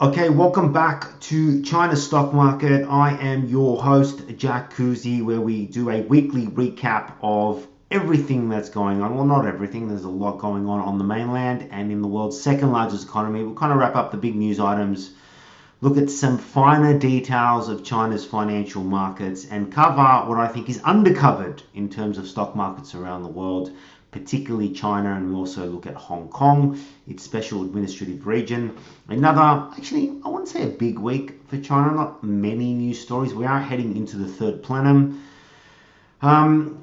Okay, welcome back to China stock market. I am your host, Jack Kuzi, where we do a weekly recap of everything that's going on. Well, not everything, there's a lot going on the mainland and in the world's second largest economy. We'll kind of wrap up the big news items, look at some finer details of China's financial markets, and cover what I think is undercovered in terms of stock markets around the world, particularly China. And we also look at Hong Kong, its special administrative region. Another, actually, I wouldn't say a big week for China, not many news stories. We are heading into the third plenum,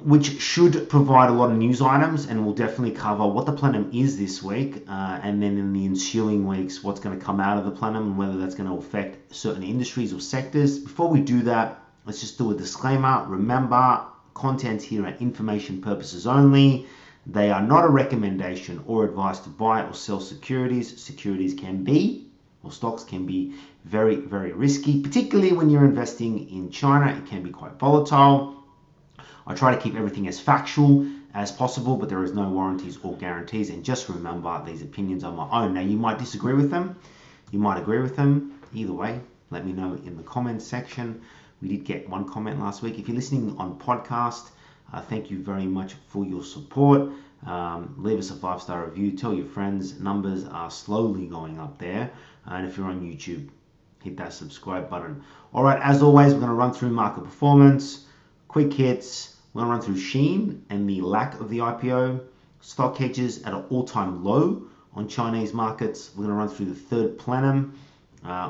which should provide a lot of news items, and we'll definitely cover what the plenum is this week, and then in the ensuing weeks, what's going to come out of the plenum and whether that's going to affect certain industries or sectors. Before we do that, let's just do a disclaimer. Remember, content here are information purposes only. They are not a recommendation or advice to buy or sell securities. Securities can be, or stocks can be, very, very risky, particularly when you're investing in China. It can be quite volatile. I try to keep everything as factual as possible, but there is no warranties or guarantees. And just remember, these opinions are my own. Now, you might disagree with them. You might agree with them. Either way, let me know in the comments section. We did get one comment last week. If you're listening on podcast, thank you very much for your support. Leave us a 5-star review. Tell your friends. Numbers are slowly going up there. And if you're on YouTube, hit that subscribe button. All right, as always, we're going to run through market performance, quick hits. We're going to run through Shein and the lack of the IPO, stock hedges at an all-time low on Chinese markets. We're going to run through the third plenum,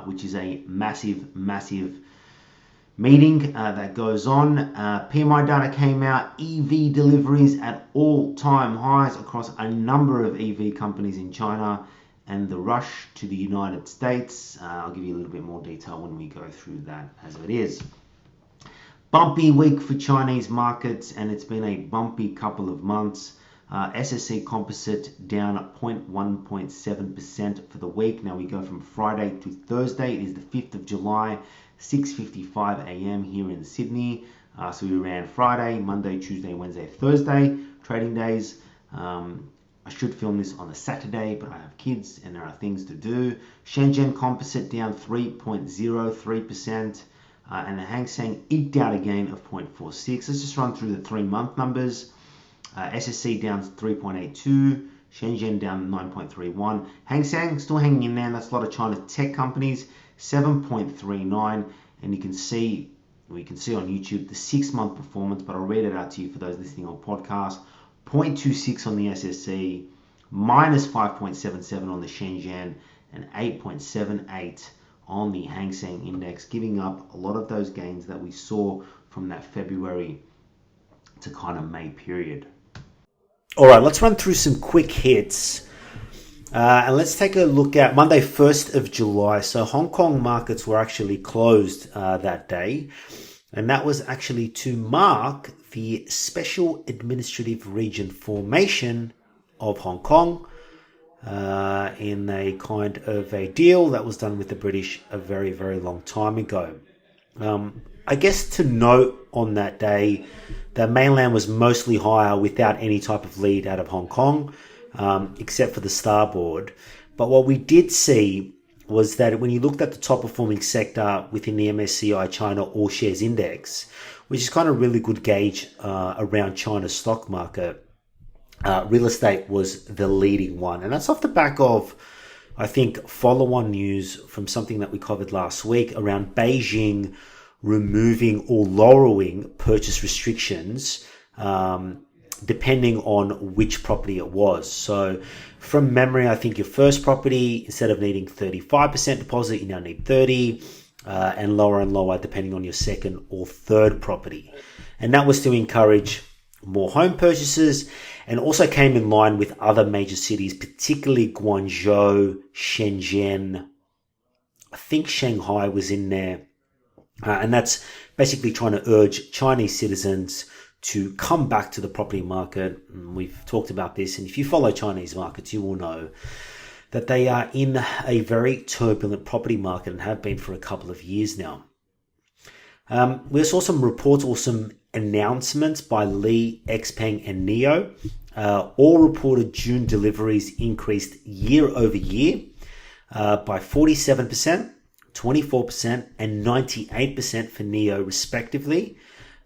which is a massive meeting that goes on. PMI data came out. EV deliveries at all-time highs across a number of EV companies in China, and the rush to the United States. I'll give you a little bit more detail when we go through that as it is. Bumpy week for Chinese markets, and it's been a bumpy couple of months. SSC composite down 1.7% for the week. Now we go from Friday to Thursday. It is the 5th of July, 6:55 a.m. here in Sydney. So we ran Friday, Monday, Tuesday, Wednesday, Thursday, trading days. I should film this on a Saturday, but I have kids and there are things to do. Shenzhen composite down 3.03%. And the Hang Seng eked out a gain of 0.46. Let's just run through the 3-month numbers. SSC down 3.82, Shenzhen down 9.31. Hang Seng still hanging in there. That's a lot of China's tech companies, 7.39. And we can see on YouTube the 6-month performance, but I'll read it out to you for those listening on podcast. 0.26 on the SSC, minus 5.77 on the Shenzhen, and 8.78 on the Hang Seng index, giving up a lot of those gains that we saw from that February to kind of May period. All right, let's run through some quick hits. And let's take a look at Monday, 1st of July. So Hong Kong markets were actually closed that day. And that was actually to mark the special administrative region formation of Hong Kong, in a kind of a deal that was done with the British a very, very long time ago. I guess to note on that day, the mainland was mostly higher without any type of lead out of Hong Kong, except for the starboard. But what we did see was that when you looked at the top performing sector within the MSCI China All Shares Index, which is kind of a really good gauge around China's stock market, real estate was the leading one. And that's off the back of, I think, follow-on news from something that we covered last week around Beijing removing or lowering purchase restrictions depending on which property it was. So from memory, I think your first property, instead of needing 35% deposit, you now need 30%, and lower depending on your second or third property. And that was to encourage more home purchases, and also came in line with other major cities, particularly Guangzhou, Shenzhen. I think Shanghai was in there. And that's basically trying to urge Chinese citizens to come back to the property market. And we've talked about this, and if you follow Chinese markets, you will know that they are in a very turbulent property market and have been for a couple of years now. We saw some reports or some announcements by Li, Xpeng, and NIO. All reported June deliveries increased year over year. by 47%, 24%, and 98% for NIO respectively.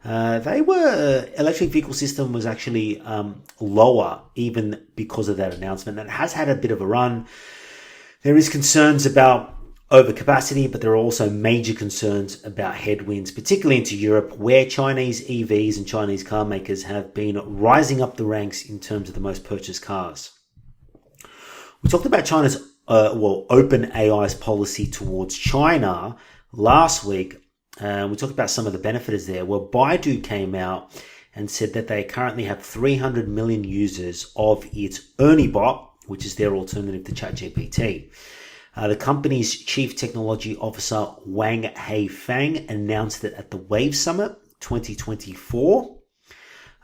Electric vehicle system was actually lower even because of that announcement. And it has had a bit of a run. There is concerns about overcapacity, but there are also major concerns about headwinds, particularly into Europe, where Chinese EVs and Chinese car makers have been rising up the ranks in terms of the most purchased cars. We talked about China's OpenAI's policy towards China last week. We talked about some of the benefits there. Well, Baidu came out and said that they currently have 300 million users of its ErnieBot, which is their alternative to ChatGPT. The company's chief technology officer, Wang Heifang, announced it at the Wave Summit 2024,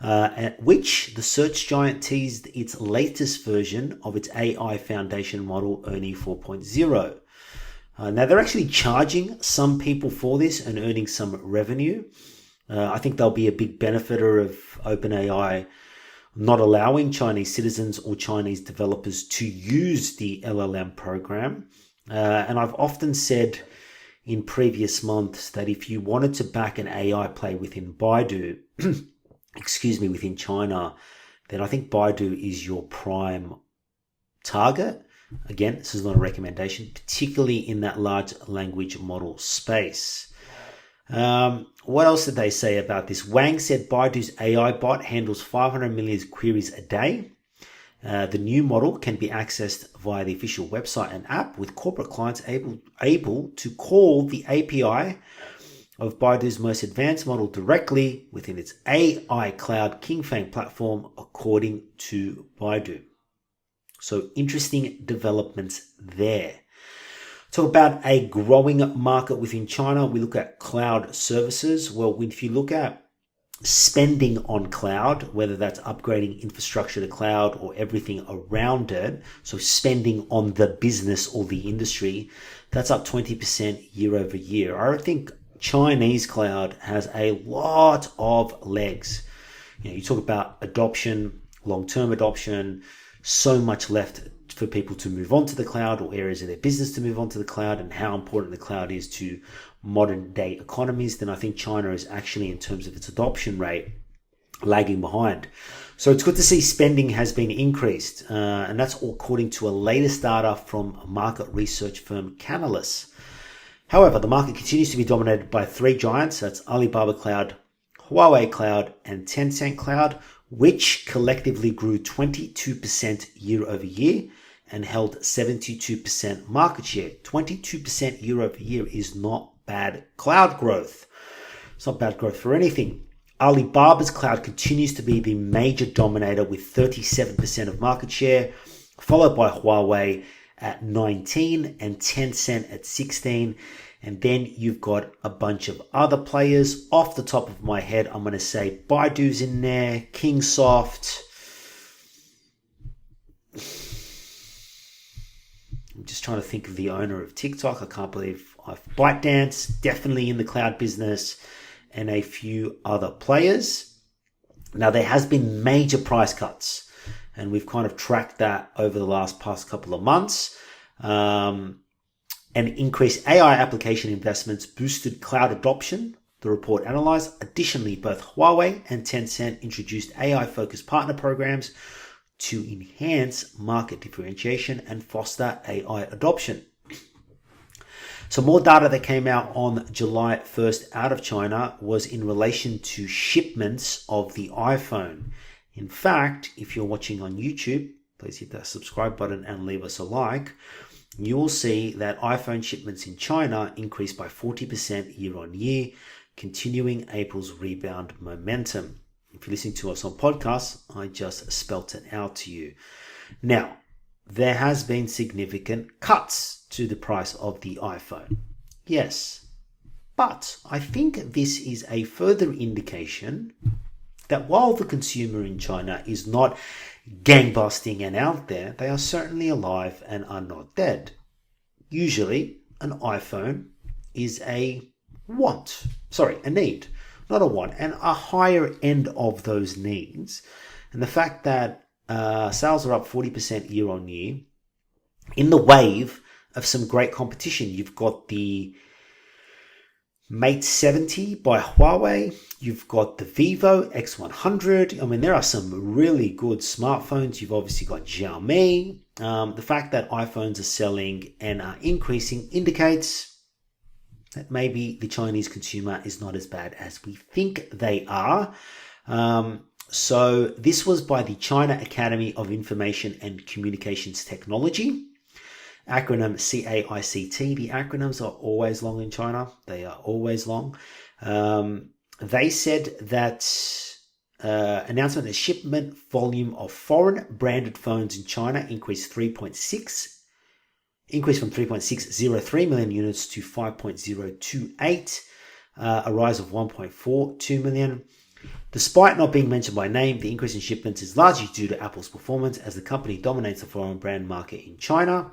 at which the search giant teased its latest version of its AI foundation model, Ernie 4.0. Now, they're actually charging some people for this and earning some revenue. I think they'll be a big benefiter of OpenAI not allowing Chinese citizens or Chinese developers to use the LLM program. And I've often said in previous months that if you wanted to back an AI play within Baidu, within China, then I think Baidu is your prime target. Again, this is not a recommendation, particularly in that large language model space. What else did they say about this? Wang said Baidu's AI bot handles 500 million queries a day. The new model can be accessed via the official website and app, with corporate clients able to call the API of Baidu's most advanced model directly within its AI Cloud Kingfang platform, according to Baidu. So interesting developments there. Talk about a growing market within China. We look at cloud services. Well, if you look at spending on cloud, whether that's upgrading infrastructure to cloud or everything around it, so spending on the business or the industry, that's up 20% year over year. I think Chinese cloud has a lot of legs. You talk about adoption, long-term adoption, so much left for people to move on to the cloud, or areas of their business to move on to the cloud, and how important the cloud is to modern day economies. Then I think China is actually, in terms of its adoption rate, lagging behind. So it's good to see spending has been increased, and that's all according to a latest data from market research firm Canalys. However, the market continues to be dominated by three giants. That's Alibaba Cloud, Huawei Cloud, and Tencent Cloud, which collectively grew 22% year over year and held 72% market share. 22% year over year is not bad cloud growth. It's not bad growth for anything. Alibaba's cloud continues to be the major dominator with 37% of market share, followed by Huawei at 19 and Tencent at 16. And then you've got a bunch of other players. Off the top of my head, I'm going to say Baidu's in there, Kingsoft. I'm just trying to think of the owner of TikTok. I can't believe ByteDance, definitely in the cloud business, and a few other players. Now, there has been major price cuts, and we've kind of tracked that over the past couple of months. And increased AI application investments boosted cloud adoption, the report analyzed. Additionally, both Huawei and Tencent introduced AI-focused partner programs to enhance market differentiation and foster AI adoption. So more data that came out on July 1st out of China was in relation to shipments of the iPhone. In fact, if you're watching on YouTube, please hit that subscribe button and leave us a like. You will see that iPhone shipments in China increased by 40% year on year, continuing April's rebound momentum. If you're listening to us on podcasts, I just spelt it out to you. Now, there has been significant cuts to the price of the iPhone. Yes, but I think this is a further indication that while the consumer in China is not gangbusting and out there, they are certainly alive and are not dead. Usually, an iPhone is a need, not a want, and a higher end of those needs. And the fact that sales are up 40% year on year in the wave of some great competition. You've got the Mate 70 by Huawei. You've got the Vivo X100. I mean, there are some really good smartphones. You've obviously got Xiaomi. The fact that iPhones are selling and are increasing indicates that maybe the Chinese consumer is not as bad as we think they are. So this was by the China Academy of Information and Communications Technology. Acronym CAICT. The acronyms are always long in China. They are always long. They said that announcement that shipment volume of foreign branded phones in China increased from 3.603 million units to 5.028, a rise of 1.42 million. Despite not being mentioned by name, the increase in shipments is largely due to Apple's performance as the company dominates the foreign brand market in China.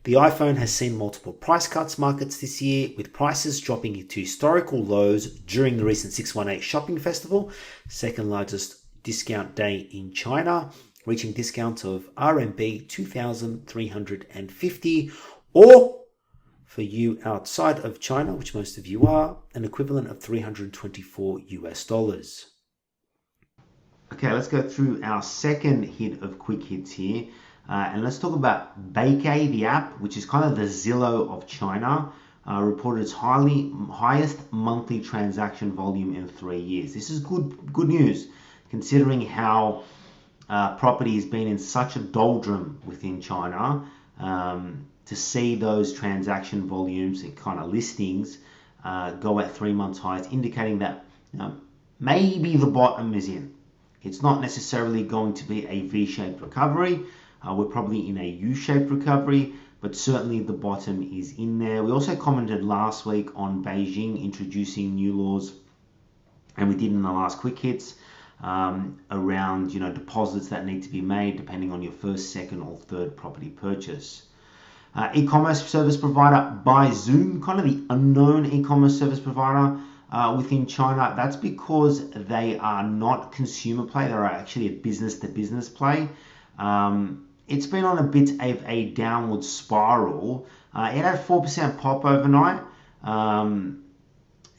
The iPhone has seen multiple price cuts markets this year, with prices dropping to historical lows during the recent 618 shopping festival, second largest discount day in China, reaching discounts of RMB 2,350, or for you outside of China, which most of you are, an equivalent of $324 US. Okay, let's go through our second hit of quick hits here. And let's talk about Beike, the app, which is kind of the Zillow of China, reported its highest monthly transaction volume in 3 years. This is good news, considering how property has been in such a doldrum within China. To see those transaction volumes and kind of listings go at 3 months highs, indicating that maybe the bottom is in. It's not necessarily going to be a V-shaped recovery. We're probably in a U-shaped recovery, but certainly the bottom is in there. We also commented last week on Beijing introducing new laws, and we did in the last quick hits around deposits that need to be made depending on your first, second, or third property purchase. E-commerce service provider Zoom, kind of the unknown e-commerce service provider within China. That's because they are not consumer play; they're actually a business-to-business play. It's been on a bit of a downward spiral. It had 4% pop overnight, and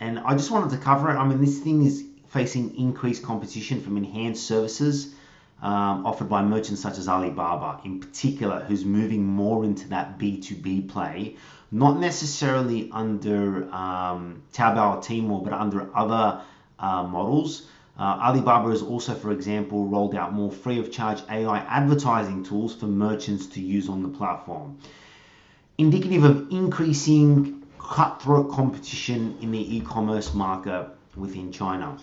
I just wanted to cover it. I mean, this thing is facing increased competition from enhanced services offered by merchants such as Alibaba in particular, who's moving more into that B2B play, not necessarily under Taobao or Tmall, but under other models. Alibaba has also, for example, rolled out more free of charge AI advertising tools for merchants to use on the platform, indicative of increasing cutthroat competition in the e-commerce market within China.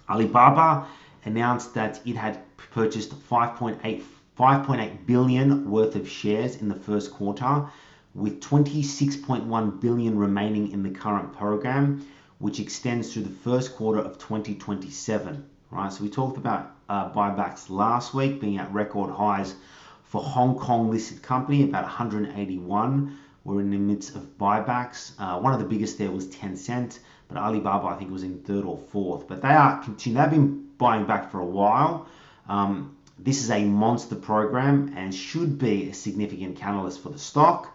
Alibaba announced that it had purchased 5.8 billion worth of shares in the first quarter, with 26.1 billion remaining in the current program, which extends through the first quarter of 2027. Right, so we talked about buybacks last week being at record highs for Hong Kong listed company, about 181 were in the midst of buybacks. One of the biggest there was Tencent, but Alibaba I think was in third or fourth. But they are continuing. They've been buying back for a while. This is a monster program and should be a significant catalyst for the stock.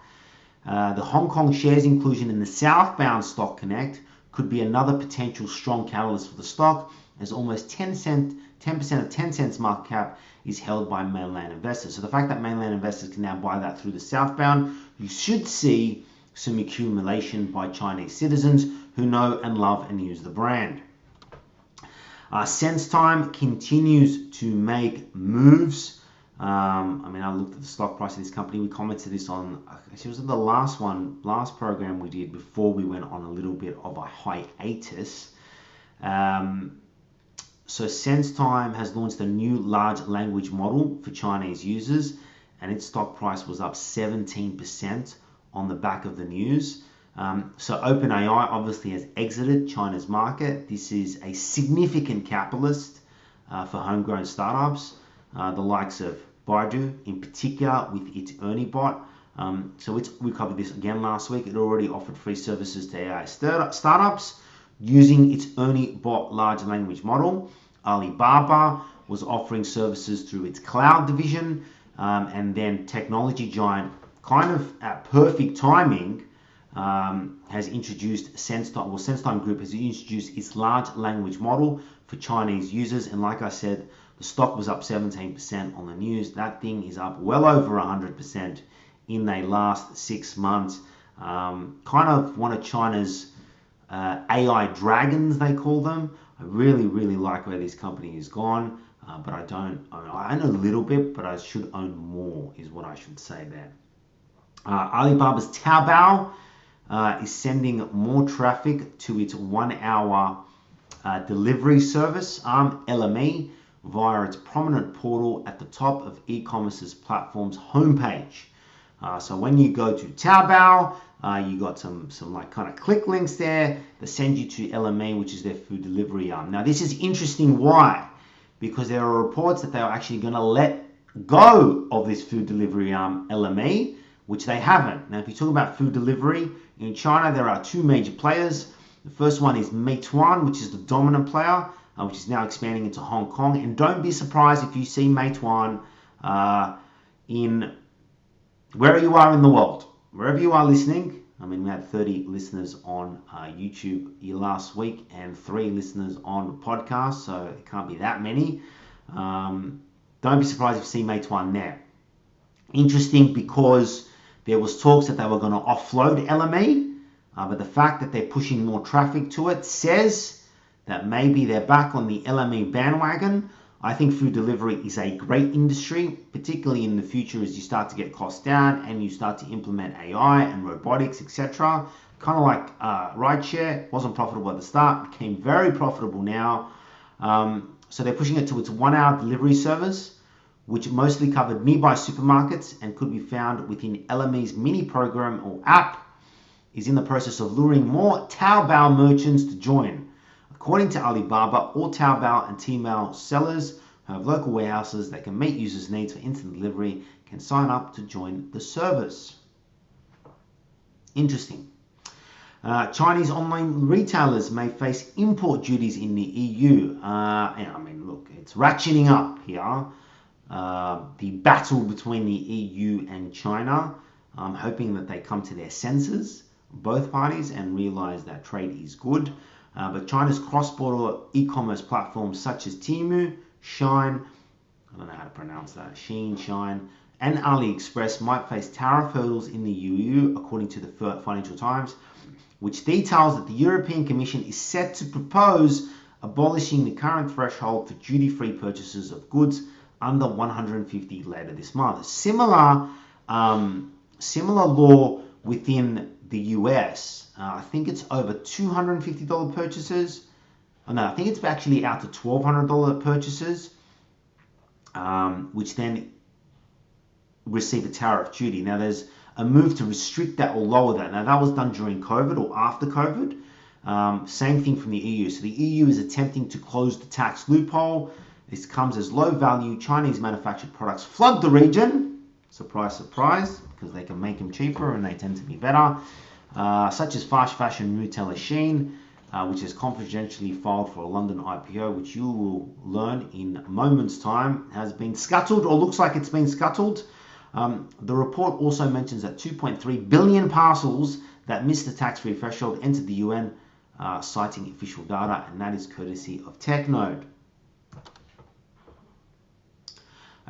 The Hong Kong shares inclusion in the southbound Stock Connect could be another potential strong catalyst for the stock, as almost 10% of Tencent's market cap is held by mainland investors. So the fact that mainland investors can now buy that through the southbound, you should see some accumulation by Chinese citizens who know and love and use the brand. SenseTime continues to make moves. I looked at the stock price of this company. We commented this on, it was the last program we did before we went on a little bit of a hiatus. So SenseTime has launched a new large language model for Chinese users, and its stock price was up 17% on the back of the news. So OpenAI obviously has exited China's market. This is a significant catalyst for homegrown startups, the likes of Baidu in particular with its Ernie bot. We covered this again last week. It already offered free services to AI startups using its Ernie bot large language model. Alibaba was offering services through its cloud division, and then technology giant kind of at perfect timing, has introduced SenseTime Group has introduced its large language model for Chinese users. And like I said, the stock was up 17% on the news. That thing is up well over 100% in the last 6 months. Kind of one of China's AI dragons, they call them. I really, really like where this company has gone, but I don't own. I own a little bit, but I should own more, is what I should say there. Alibaba's Taobao is sending more traffic to its 1 hour delivery service arm, LME, via its prominent portal at the top of e-commerce's platform's homepage. So when you go to Taobao, you got some like kind of click links there that send you to LME, which is their food delivery arm. Now this is interesting. Why? Because there are reports that they are actually going to let go of this food delivery arm, LME, which they haven't. Now if you talk about food delivery in China, there are two major players. The first one is Meituan, which is the dominant player, which is now expanding into Hong Kong. And don't be surprised if you see Meituan in wherever you are in the world, wherever you are listening. I mean, we had 30 listeners on YouTube last week and 3 listeners on the podcast, so it can't be that many. Don't be surprised if you see Meituan there. Interesting, because there was talks that they were going to offload LME, but the fact that they're pushing more traffic to it says that maybe they're back on the LME bandwagon. I think food delivery is a great industry, particularly in the future as you start to get costs down and you start to implement AI and robotics, etc. Kind of like rideshare, wasn't profitable at the start, became very profitable now. So they're pushing it to its 1 hour delivery service, which mostly covered nearby supermarkets and could be found within LME's mini program or app, is in the process of luring more Taobao merchants to join. According to Alibaba, all Taobao and Tmall sellers who have local warehouses that can meet users' needs for instant delivery can sign up to join the service. Interesting. Chinese online retailers may face import duties in the EU. I mean, look, it's ratcheting up here. The battle between the EU and China. I'm hoping that they come to their senses, both parties, and realize that trade is good. But China's cross-border e-commerce platforms such as Temu, Shein, I don't know how to pronounce that, Shein, and AliExpress might face tariff hurdles in the EU, according to the Financial Times, which details that the European Commission is set to propose abolishing the current threshold for duty-free purchases of goods under 150 later this month. Similar law within the US. I think it's over $250 purchases. Oh, no, I think it's actually out to $1,200 purchases, which then receive a tariff duty. Now, there's a move to restrict that or lower that. Now, that was done during COVID or after COVID. Same thing from the EU. So the EU is attempting to close the tax loophole. This comes as low-value Chinese manufactured products flood the region. Surprise, surprise, because they can make them cheaper and they tend to be better. Such as fast fashion retailer Shein, which has confidentially filed for a London IPO, which you will learn in a moment's time, has been scuttled, or looks like it's been scuttled. The report also mentions that 2.3 billion parcels that missed the tax-free threshold entered the UN, citing official data, and that is courtesy of TechNode.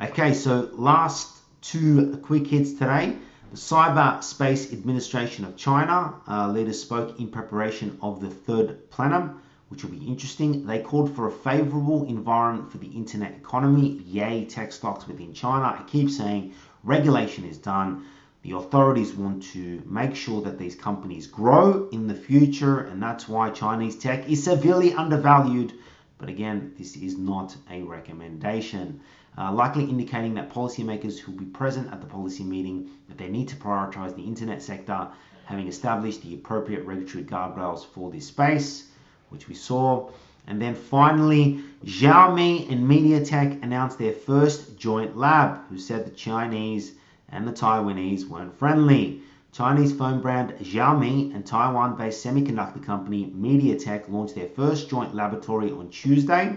Okay, so last 2 quick hits today. The Cyberspace Administration of China leaders spoke in preparation of the Third Plenum, which will be interesting. They called for a favorable environment for the internet economy. Yay, tech stocks within China. I keep saying regulation is done. The authorities want to make sure that these companies grow in the future, and that's why Chinese tech is severely undervalued. But again, this is not a recommendation. Likely indicating that policymakers who will be present at the policy meeting that they need to prioritize the internet sector, having established the appropriate regulatory guardrails for this space, which we saw. And then finally, Xiaomi and MediaTek announced their first joint lab, who said the Chinese and the Taiwanese weren't friendly. Chinese phone brand Xiaomi and Taiwan-based semiconductor company MediaTek launched their first joint laboratory on Tuesday,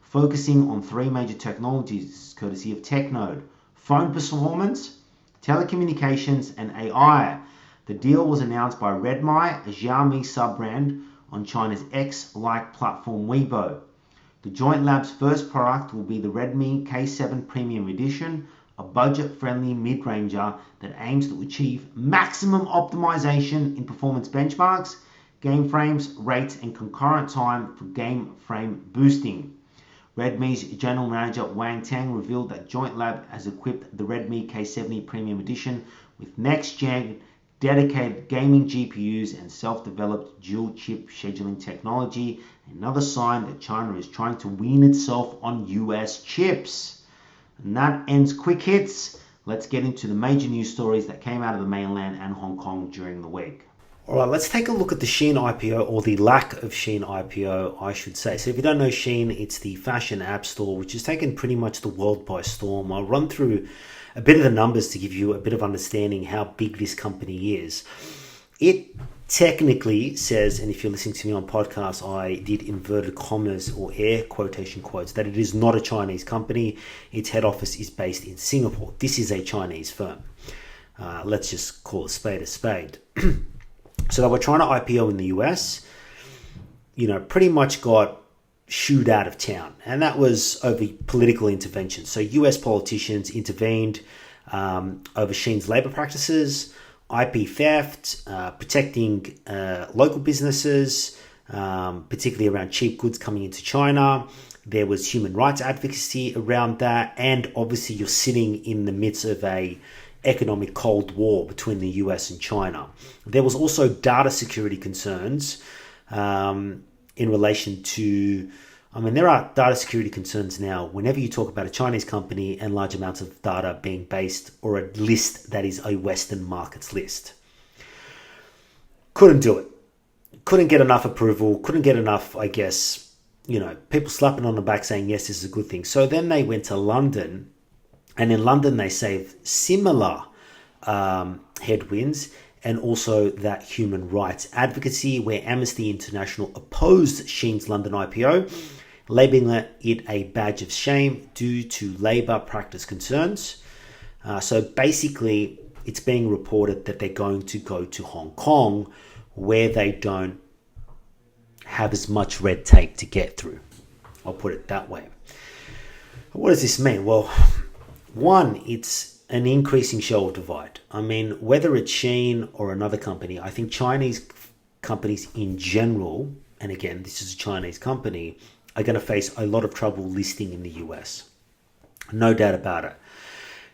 focusing on 3 major technologies, courtesy of TechNode: phone performance, telecommunications, and AI. The deal was announced by Redmi, a Xiaomi sub-brand on China's X-like platform Weibo. The joint lab's first product will be the Redmi K7 Premium Edition, a budget-friendly mid-ranger that aims to achieve maximum optimization in performance benchmarks, game frames, rates, and concurrent time for game frame boosting. Redmi's general manager Wang Tang revealed that Joint Lab has equipped the Redmi K70 Premium Edition with next-gen dedicated gaming GPUs and self-developed dual-chip scheduling technology, another sign that China is trying to wean itself on US chips. And that ends quick hits. Let's get into the major news stories that came out of the mainland and Hong Kong during the week. All right, let's take a look at the Shein IPO, or the lack of Shein IPO, I should say. So if you don't know Shein, it's the fashion app store, which has taken pretty much the world by storm. I'll run through a bit of the numbers to give you a bit of understanding how big this company is. It technically says, and if you're listening to me on podcasts, I did inverted commas or air quotation quotes, that it is not a Chinese company. Its head office is based in Singapore. This is a Chinese firm. Let's just call a spade a spade. So they were trying to IPO in the US, pretty much got shooed out of town. And that was over political intervention. So US politicians intervened over Shein's labor practices, IP theft, protecting local businesses, particularly around cheap goods coming into China. There was human rights advocacy around that. And obviously you're sitting in the midst of a economic cold war between the US and China. There was also data security concerns in relation to, there are data security concerns now whenever you talk about a Chinese company and large amounts of data being based, or a list that is a Western markets list. Couldn't do it. Couldn't get enough approval. Couldn't get enough, people slapping on the back saying, yes, this is a good thing. So then they went to London. And in London, they saved similar headwinds, and also that human rights advocacy, where Amnesty International opposed Shein's London IPO, labeling it a badge of shame due to labour practice concerns. So basically, it's being reported that they're going to go to Hong Kong, where they don't have as much red tape to get through. I'll put it that way. What does this mean? Well, one, it's an increasing shareholder divide. Whether it's Shein or another company, I think Chinese companies in general, and again, this is a Chinese company, are going to face a lot of trouble listing in the US. No doubt about it.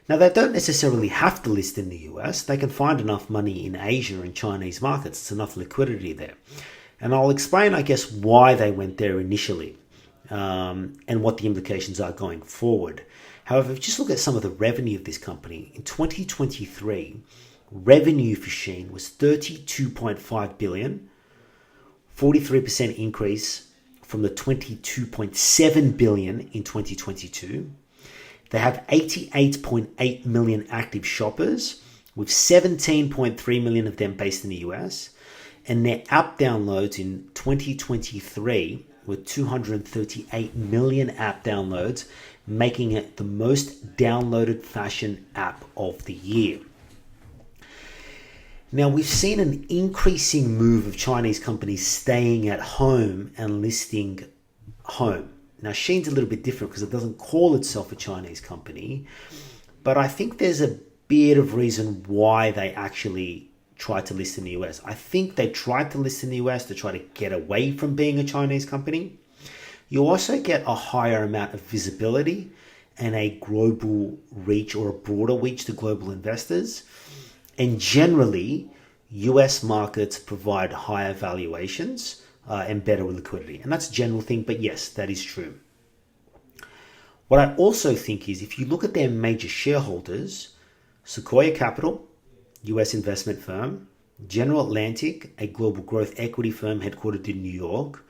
Now, they don't necessarily have to list in the US. They can find enough money in Asia and Chinese markets. It's enough liquidity there. And I'll explain, why they went there initially, and what the implications are going forward. However, if you just look at some of the revenue of this company, in 2023, revenue for Shein was $32.5 billion, 43% increase from the $22.7 billion in 2022. They have 88.8 million active shoppers, with 17.3 million of them based in the US. And their app downloads in 2023 were 238 million app downloads, making it the most downloaded fashion app of the year. Now, we've seen an increasing move of Chinese companies staying at home and listing home. Now, Shein's a little bit different because it doesn't call itself a Chinese company, but I think there's a bit of reason why they actually tried to list in the US. I think they tried to list in the US to try to get away from being a Chinese company. You also get a higher amount of visibility and a global reach, or a broader reach to global investors. And generally, US markets provide higher valuations and better liquidity. And that's a general thing, but yes, that is true. What I also think is, if you look at their major shareholders, Sequoia Capital, US investment firm, General Atlantic, a global growth equity firm headquartered in New York,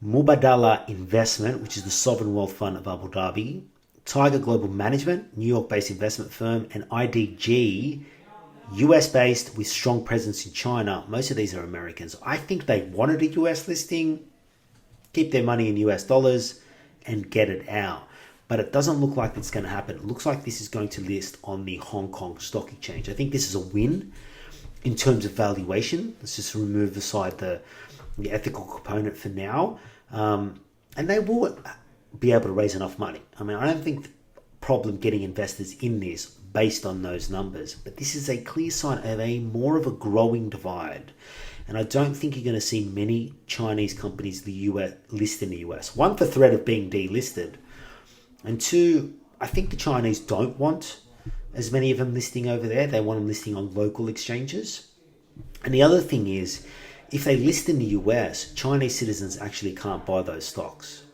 Mubadala Investment, which is the sovereign wealth fund of Abu Dhabi, Tiger Global Management, New York-based investment firm, and IDG, US-based with strong presence in China. Most of these are Americans. I think they wanted a US listing, keep their money in US dollars, and get it out. but it doesn't look like it's going to happen. It looks like this is going to list on the Hong Kong Stock Exchange. I think this is a win in terms of valuation. Let's just remove aside the ethical component for now. And they will be able to raise enough money. I mean, I don't think the problem getting investors in this based on those numbers, but this is a clear sign of more of a growing divide. And I don't think you're going to see many Chinese companies list in the US. One, for threat of being delisted. And two, I think the Chinese don't want as many of them listing over there. They want them listing on local exchanges. And the other thing is, if they list in the US, Chinese citizens actually can't buy those stocks.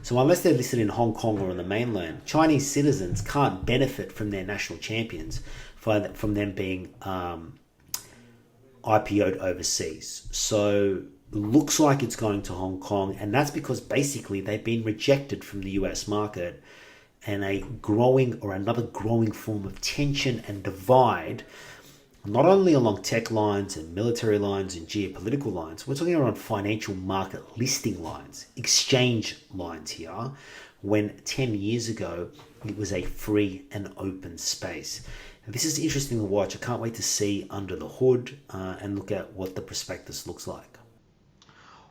So unless they're listed in Hong Kong or on the mainland, Chinese citizens can't benefit from their national champions from them being IPO'd overseas. So looks like it's going to Hong Kong, and that's because basically they've been rejected from the US market, and another growing form of tension and divide, not only along tech lines and military lines and geopolitical lines, we're talking around financial market listing lines, exchange lines here, when 10 years ago it was a free and open space. And this is interesting to watch. I can't wait to see under the hood and look at what the prospectus looks like.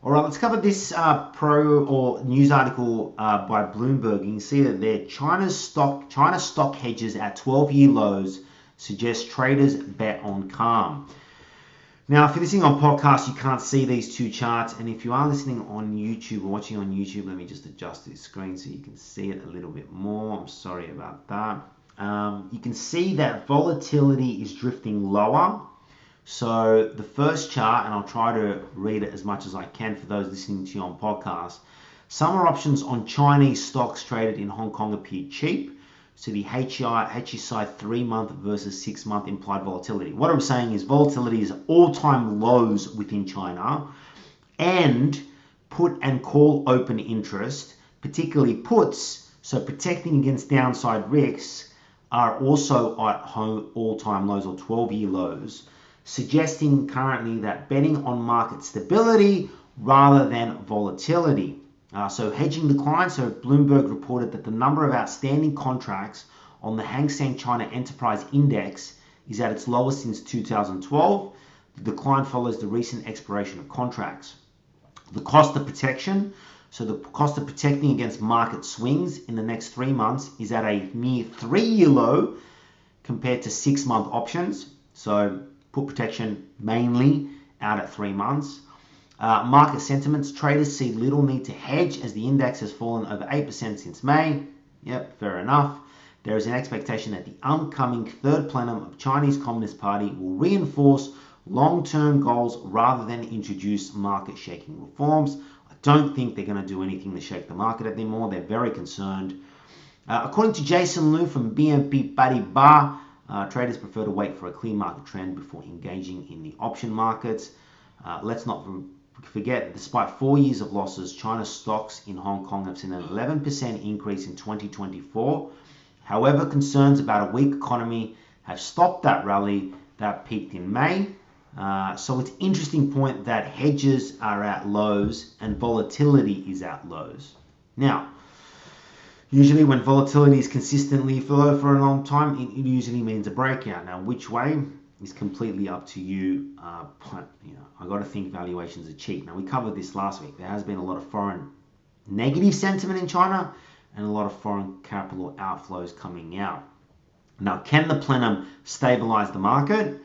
All right, let's cover this news article by Bloomberg. You can see that there, China stock hedges at 12-year lows suggest traders bet on calm. Now, if you're listening on podcast, you can't see these two charts, and if you are listening on YouTube or watching on YouTube, let me just adjust this screen so you can see it a little bit more. I'm sorry about that. You can see that volatility is drifting lower. So the first chart, and I'll try to read it as much as I can for those listening to you on podcast. Summer options on Chinese stocks traded in Hong Kong appear cheap. So the HSI 3-month versus 6-month implied volatility. What I'm saying is volatility is all-time lows within China, and put and call open interest, particularly puts, so protecting against downside risks, are also at all-time lows or 12-year lows, suggesting currently that betting on market stability rather than volatility. So hedging decline. So Bloomberg reported that the number of outstanding contracts on the Hang Seng China Enterprise Index is at its lowest since 2012. The decline follows the recent expiration of contracts. The cost of protection. So the cost of protecting against market swings in the next 3 months is at a mere 3-year low compared to 6-month options. So put protection mainly out at 3 months. Market sentiments. Traders see little need to hedge as the index has fallen over 8% since May. Yep, fair enough. There is an expectation that the upcoming Third Plenum of Chinese Communist Party will reinforce long-term goals rather than introduce market-shaking reforms. I don't think they're going to do anything to shake the market anymore. They're very concerned. According to Jason Liu from BNP Paribas, traders prefer to wait for a clear market trend before engaging in the option markets. Let's not forget that despite 4 years of losses, China's stocks in Hong Kong have seen an 11% increase in 2024. However, concerns about a weak economy have stopped that rally that peaked in May. So it's an interesting point that hedges are at lows and volatility is at lows. Now, usually when volatility is consistently low for a long time, it usually means a breakout. Now, which way is completely up to you. I got to think valuations are cheap. Now, we covered this last week. There has been a lot of foreign negative sentiment in China and a lot of foreign capital outflows coming out. Now, can the plenum stabilize the market?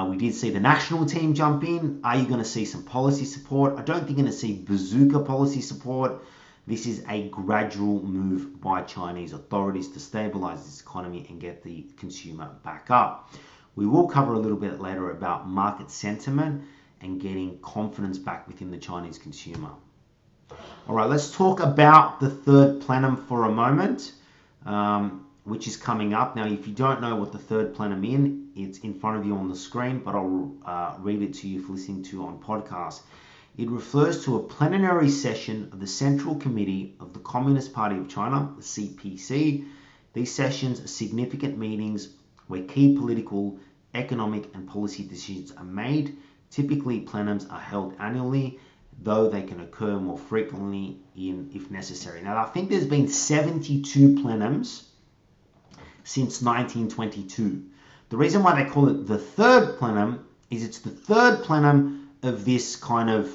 We did see the national team jump in. Are you going to see some policy support? I don't think you're going to see bazooka policy support. This is a gradual move by Chinese authorities to stabilize this economy and get the consumer back up. We will cover a little bit later about market sentiment and getting confidence back within the Chinese consumer. All right, let's talk about the Third Plenum for a moment, which is coming up. Now, if you don't know what the Third Plenum is, it's in front of you on the screen, but I'll read it to you for listening to on podcast. It refers to a plenary session of the Central Committee of the Communist Party of China, the CPC. These sessions are significant meetings where key political, economic, and policy decisions are made. Typically, plenums are held annually, though they can occur more frequently if necessary. Now, I think there's been 72 plenums since 1922. The reason why they call it the third plenum is it's the third plenum of this kind of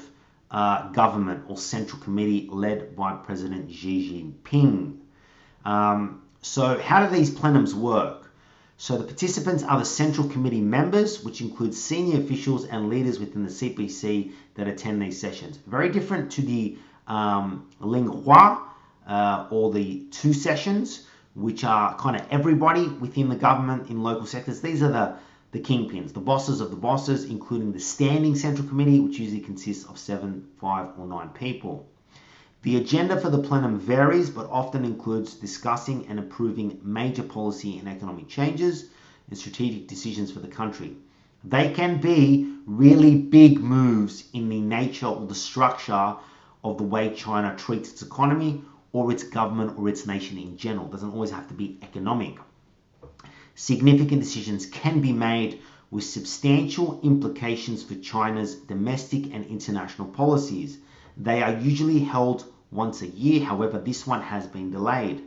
government or central committee led by President Xi Jinping. So how do these plenums work? So the participants are the Central Committee members, which includes senior officials and leaders within the CPC that attend these sessions. Very different to the Linghua or the two sessions, which are kind of everybody within the government in local sectors. These are the kingpins, the bosses of the bosses, including the Standing Central Committee, which usually consists of 7, 5, or 9 people. The agenda for the plenum varies, but often includes discussing and approving major policy and economic changes and strategic decisions for the country. They can be really big moves in the nature or the structure of the way China treats its economy or its government or its nation in general. It doesn't always have to be economic. Significant decisions can be made with substantial implications for China's domestic and international policies. They are usually held once a year, however, this one has been delayed.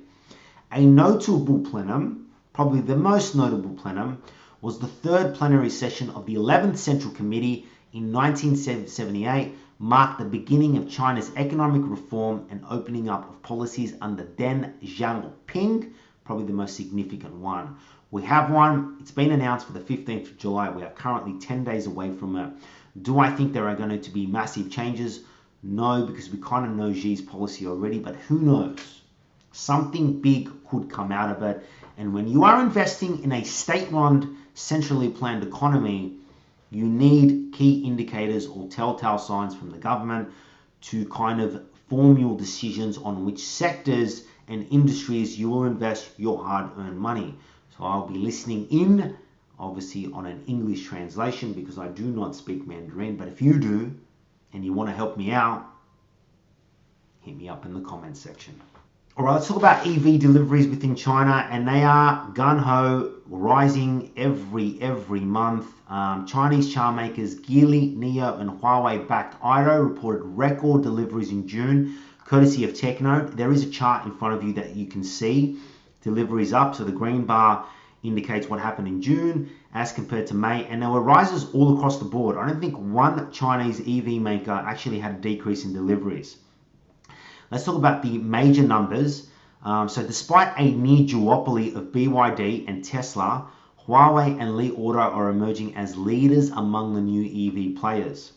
A notable plenum, probably the most notable plenum, was the third plenary session of the 11th Central Committee in 1978, marked the beginning of China's economic reform and opening up of policies under Deng Xiaoping, probably the most significant one. We have one, it's been announced for the 15th of July. We are currently 10 days away from it. Do I think there are going to be massive changes? No, because we kind of know Xi's policy already, but who knows? Something big could come out of it. And when you are investing in a state-run, centrally planned economy, you need key indicators or telltale signs from the government to kind of form your decisions on which sectors and industries you will invest your hard-earned money. So I'll be listening in, obviously on an English translation, because I do not speak Mandarin, but if you do, and you want to help me out, hit me up in the comments section. All right, let's talk about EV deliveries within China, and they are gun-ho, rising every month. Chinese car makers Geely, NIO, and Huawei-backed IDO reported record deliveries in June, courtesy of TechNote. There is a chart in front of you that you can see deliveries up, so the green bar indicates what happened in June as compared to May, and there were rises all across the board. I don't think one Chinese EV maker actually had a decrease in deliveries. Let's talk about the major numbers. So despite a near duopoly of BYD and Tesla, Huawei and Li Auto are emerging as leaders among the new EV players.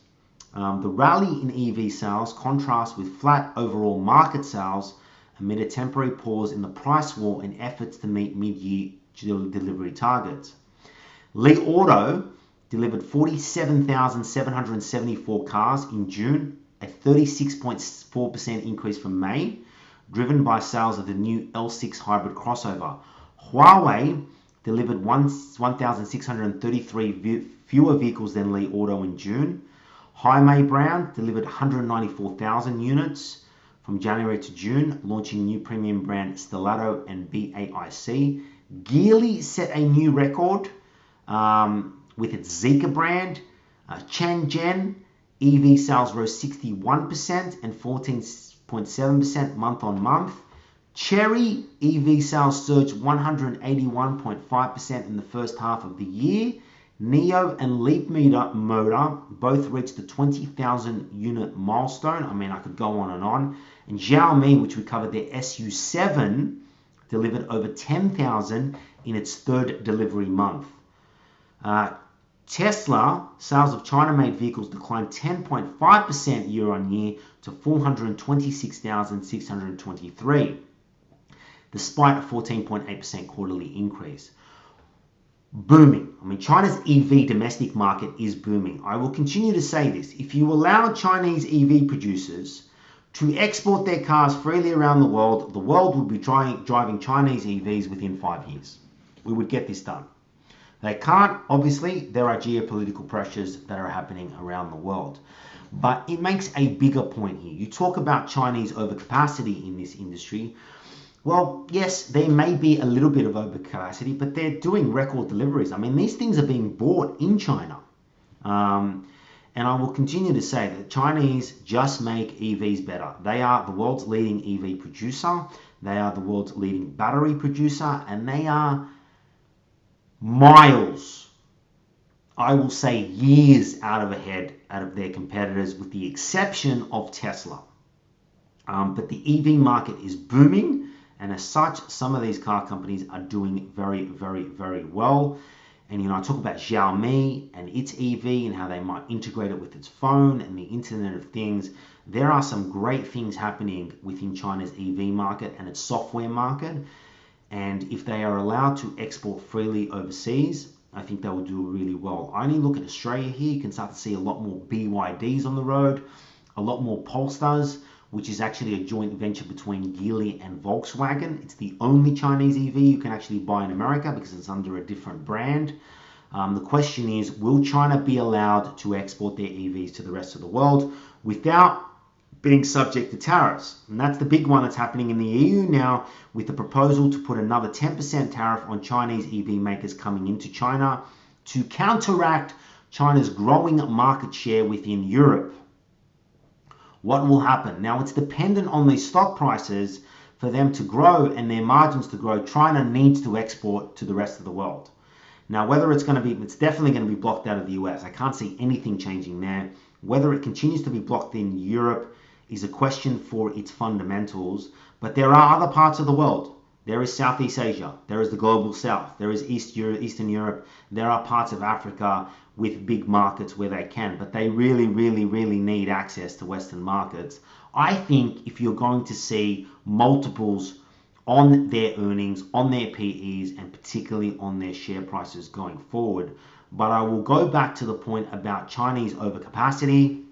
The rally in EV sales contrasts with flat overall market sales amid a temporary pause in the price war in efforts to meet mid-year delivery targets. Li Auto delivered 47,774 cars in June, a 36.4% increase from May, driven by sales of the new L6 hybrid crossover. Huawei delivered 1,633 fewer vehicles than Li Auto in June. Jaime Brown delivered 194,000 units from January to June, launching new premium brand Stellato and BAIC. Geely set a new record with its Zeekr brand. Shenzhen EV sales rose 61% and 14.7% month on month. Chery EV sales surged 181.5% in the first half of the year. NIO and Leapmotor both reached the 20,000 unit milestone. I mean, I could go on. And Xiaomi, which we covered, their SU7 delivered over 10,000 in its third delivery month. Tesla sales of China-made vehicles declined 10.5% year on year to 426,623, despite a 14.8% quarterly increase. Booming. I mean, China's EV domestic market is booming. I will continue to say this. If you allow Chinese EV producers to export their cars freely around the world would be driving Chinese EVs within 5 years. We would get this done. They can't, obviously, there are geopolitical pressures that are happening around the world. But it makes a bigger point here. You talk about Chinese overcapacity in this industry. Well, yes, there may be a little bit of overcapacity, but they're doing record deliveries. I mean, these things are being bought in China. And I will continue to say that Chinese just make EVs better. They are the world's leading EV producer. They are the world's leading battery producer. And they are miles, I will say years out of their competitors, with the exception of Tesla. But the EV market is booming. And as such, some of these car companies are doing very, very, very well. And, I talk about Xiaomi and its EV and how they might integrate it with its phone and the Internet of Things. There are some great things happening within China's EV market and its software market. And if they are allowed to export freely overseas, I think they will do really well. I only look at Australia here. You can start to see a lot more BYDs on the road, a lot more Polestars, which is actually a joint venture between Geely and Volkswagen. It's the only Chinese EV you can actually buy in America because it's under a different brand. The question is, will China be allowed to export their EVs to the rest of the world without being subject to tariffs? And that's the big one that's happening in the EU now, with the proposal to put another 10% tariff on Chinese EV makers coming into China to counteract China's growing market share within Europe. What will happen? Now, it's dependent on these stock prices for them to grow and their margins to grow. China needs to export to the rest of the world. Now, whether it's definitely going to be blocked out of the US. I can't see anything changing there. Whether it continues to be blocked in Europe is a question for its fundamentals. But there are other parts of the world. There is Southeast Asia. There is the global South. There is Eastern Europe. There are parts of Africa with big markets where they can. But they really, really, really need access to Western markets. I think if you're going to see multiples on their earnings, on their PEs, and particularly on their share prices going forward. But I will go back to the point about Chinese overcapacity.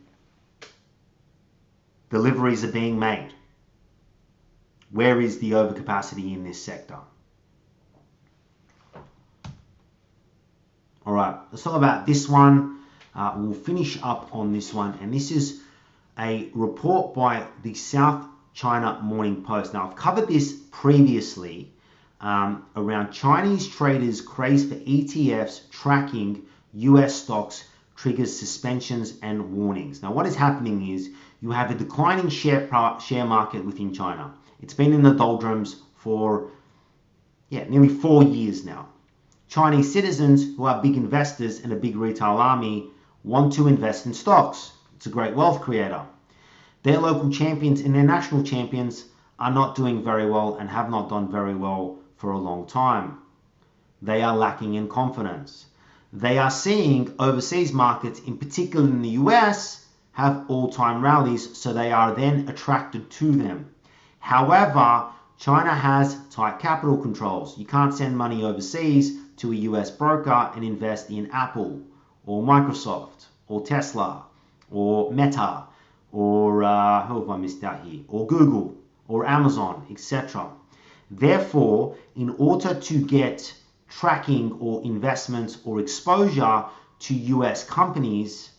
Deliveries are being made. Where is the overcapacity in this sector? All right, let's talk about this one. We'll finish up on this one. And this is a report by the South China Morning Post. Now, I've covered this previously around Chinese traders' craze for ETFs tracking US stocks triggers suspensions and warnings. Now, what is happening is you have a declining share market within China. It's been in the doldrums for nearly 4 years now. Chinese citizens who are big investors and a big retail army want to invest in stocks. It's a great wealth creator. Their local champions and their national champions are not doing very well and have not done very well for a long time. They are lacking in confidence. They are seeing overseas markets, in particular in the US, have all-time rallies, so they are then attracted to them. However, China has tight capital controls. You can't send money overseas to a US broker and invest in Apple or Microsoft or Tesla or Meta or who have I missed out here? Or Google or Amazon, etc. Therefore, in order to get tracking or investments or exposure to US companies,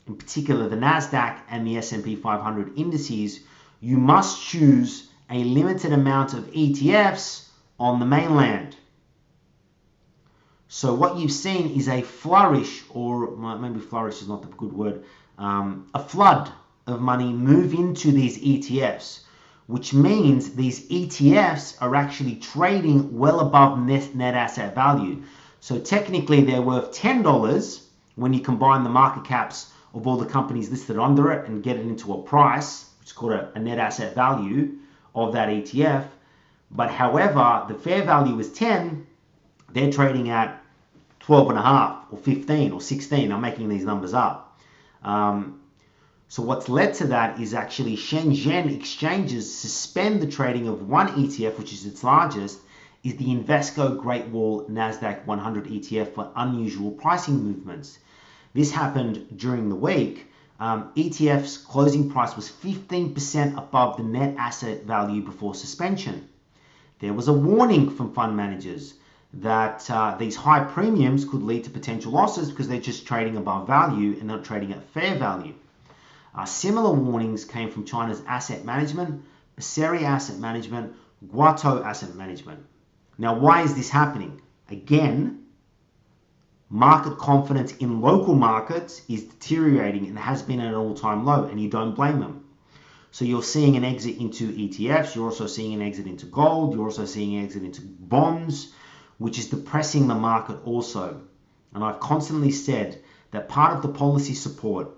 in particular the NASDAQ and the S&P 500 indices, you must choose a limited amount of ETFs on the mainland. So what you've seen is a flourish, or maybe flourish is not the good word, a flood of money move into these ETFs, which means these ETFs are actually trading well above net asset value. So technically they're worth $10 when you combine the market caps of all the companies listed under it and get it into a price, which is called a net asset value of that ETF. But however, the fair value is 10, they're trading at 12.5 or 15 or 16. I'm making these numbers up. So what's led to that is actually Shenzhen exchanges suspend the trading of one ETF, which is its largest, is the Invesco Great Wall Nasdaq 100 ETF for unusual pricing movements. This happened during the week. ETF's closing price was 15% above the net asset value before suspension. There was a warning from fund managers that these high premiums could lead to potential losses because they're just trading above value and not trading at fair value. Similar warnings came from China's asset management, Basseri Asset Management, Guotou Asset Management. Now, why is this happening? Again, market confidence in local markets is deteriorating and has been at an all-time low, and you don't blame them. So you're seeing an exit into ETFs, you're also seeing an exit into gold, you're also seeing an exit into bonds, which is depressing the market also. And I've constantly said that part of the policy support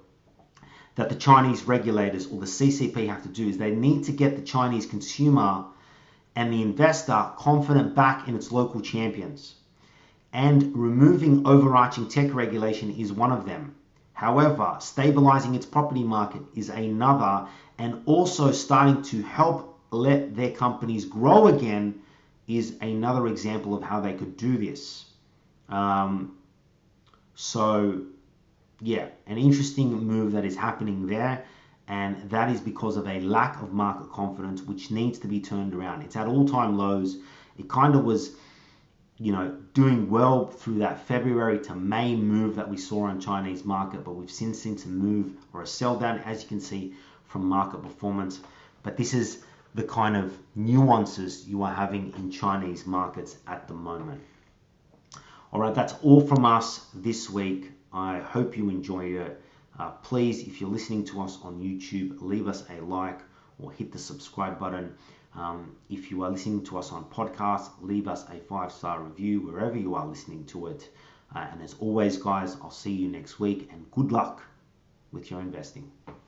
that the Chinese regulators or the CCP have to do is they need to get the Chinese consumer and the investor confident back in its local champions. And removing overarching tech regulation is one of them. However, stabilizing its property market is another, and also starting to help let their companies grow again is another example of how they could do this. So yeah, an interesting move that is happening there, and that is because of a lack of market confidence, which needs to be turned around. It's at all-time lows. It kind of was, doing well through that February to May move that we saw on Chinese market, but we've since seen a move or a sell down, as you can see from market performance. But this is the kind of nuances you are having in Chinese markets at the moment. All right, that's all from us this week. I hope you enjoy it. Please, if you're listening to us on YouTube, leave us a like or hit the subscribe button. If you are listening to us on podcasts, leave us a 5-star review wherever you are listening to it. And as always, guys, I'll see you next week, and good luck with your investing.